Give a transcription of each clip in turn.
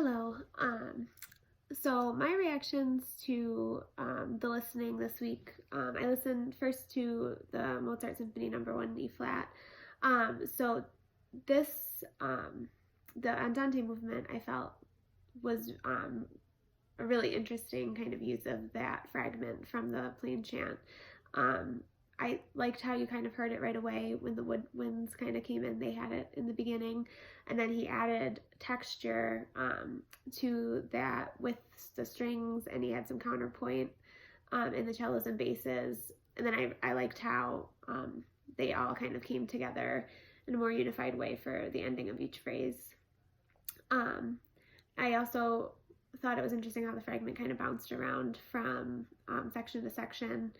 Hello. So my reactions to the listening this week, I listened first to the Mozart Symphony Number 1 in E flat. So this, the Andante movement, I felt was a really interesting kind of use of that fragment from the Plainchant. I liked how you kind of heard it right away when the woodwinds kind of came in. They had it in the beginning, and then he added texture to that with the strings, and he had some counterpoint in the cellos and basses. And then I liked how they all kind of came together in a more unified way for the ending of each phrase. I also thought it was interesting how the fragment kind of bounced around from section to section.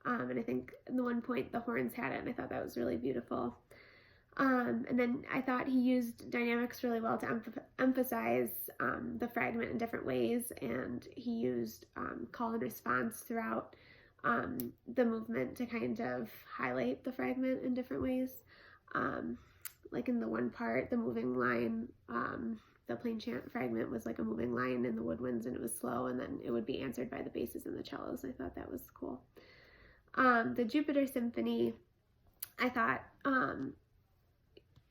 And I think at the one point the horns had it, and I thought that was really beautiful. And then I thought he used dynamics really well to emphasize the fragment in different ways, and he used call and response throughout the movement to kind of highlight the fragment in different ways. Like in the one part, the moving line, the Plainchant fragment was like a moving line in the woodwinds, and it was slow, and then it would be answered by the basses and the cellos. I thought that was cool. The Jupiter Symphony, I thought,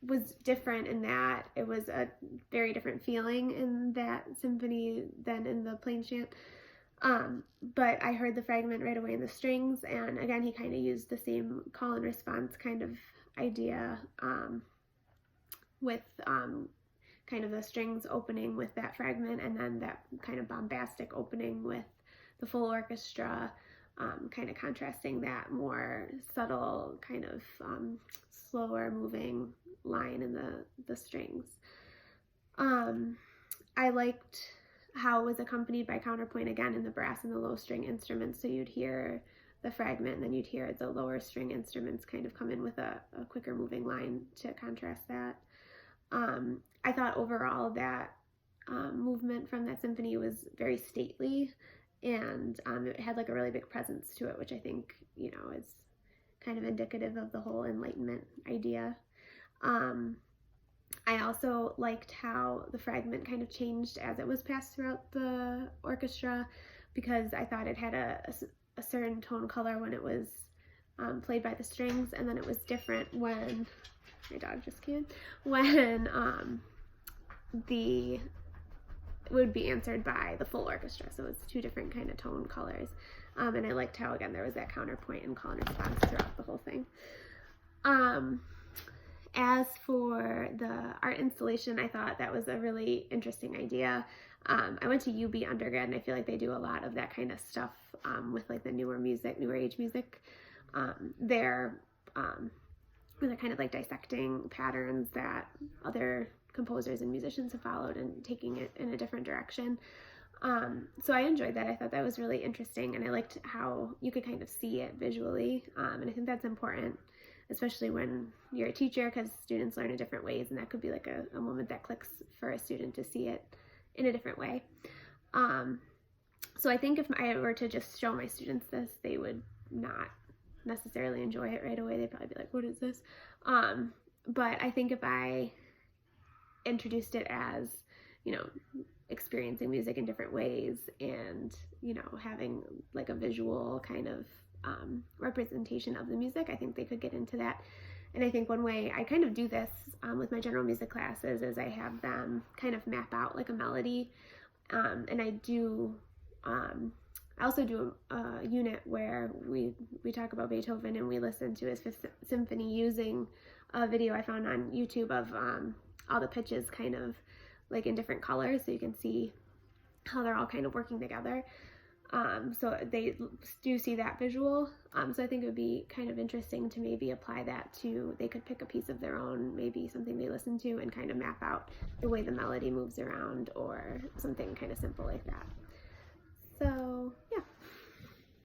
was different in that it was a very different feeling in that symphony than in the Plainchant. But I heard the fragment right away in the strings, and again, he kind of used the same call and response kind of idea with kind of the strings opening with that fragment, and then that kind of bombastic opening with the full orchestra. Kind of contrasting that more subtle, kind of slower moving line in the strings. I liked how it was accompanied by counterpoint again in the brass and the low string instruments, so you'd hear the fragment and then you'd hear the lower string instruments kind of come in with a quicker moving line to contrast that. I thought overall that movement from that symphony was very stately, and it had like a really big presence to it, which I think, you know, is kind of indicative of the whole Enlightenment idea. I also liked how the fragment kind of changed as it was passed throughout the orchestra, because I thought it had a certain tone color when it was played by the strings, and then it was different when, my dog just came, when it would be answered by the full orchestra. So it's two different kind of tone colors. And I liked how, again, there was that counterpoint and call and response throughout the whole thing. As for the art installation, I thought that was a really interesting idea. I went to UB undergrad, and I feel like they do a lot of that kind of stuff with like the newer age music. They're kind of like dissecting patterns that other composers and musicians have followed and taking it in a different direction. So I enjoyed that. I thought that was really interesting, and I liked how you could kind of see it visually. And I think that's important, especially when you're a teacher, because students learn in different ways, and that could be like a moment that clicks for a student to see it in a different way. So I think if I were to just show my students this, they would not necessarily enjoy it right away. They'd probably be like, what is this? But I think if I introduced it as, you know, experiencing music in different ways, and, you know, having like a visual kind of representation of the music, I think they could get into that. And I think one way I kind of do this with my general music classes is I have them kind of map out like a melody, and I also do a unit where we talk about Beethoven, and we listen to his Fifth Symphony using a video I found on YouTube of all the pitches kind of like in different colors, so you can see how they're all kind of working together. So they do see that visual. So I think it would be kind of interesting to maybe apply that to, they could pick a piece of their own, maybe something they listen to, and kind of map out the way the melody moves around, or something kind of simple like that. So yeah.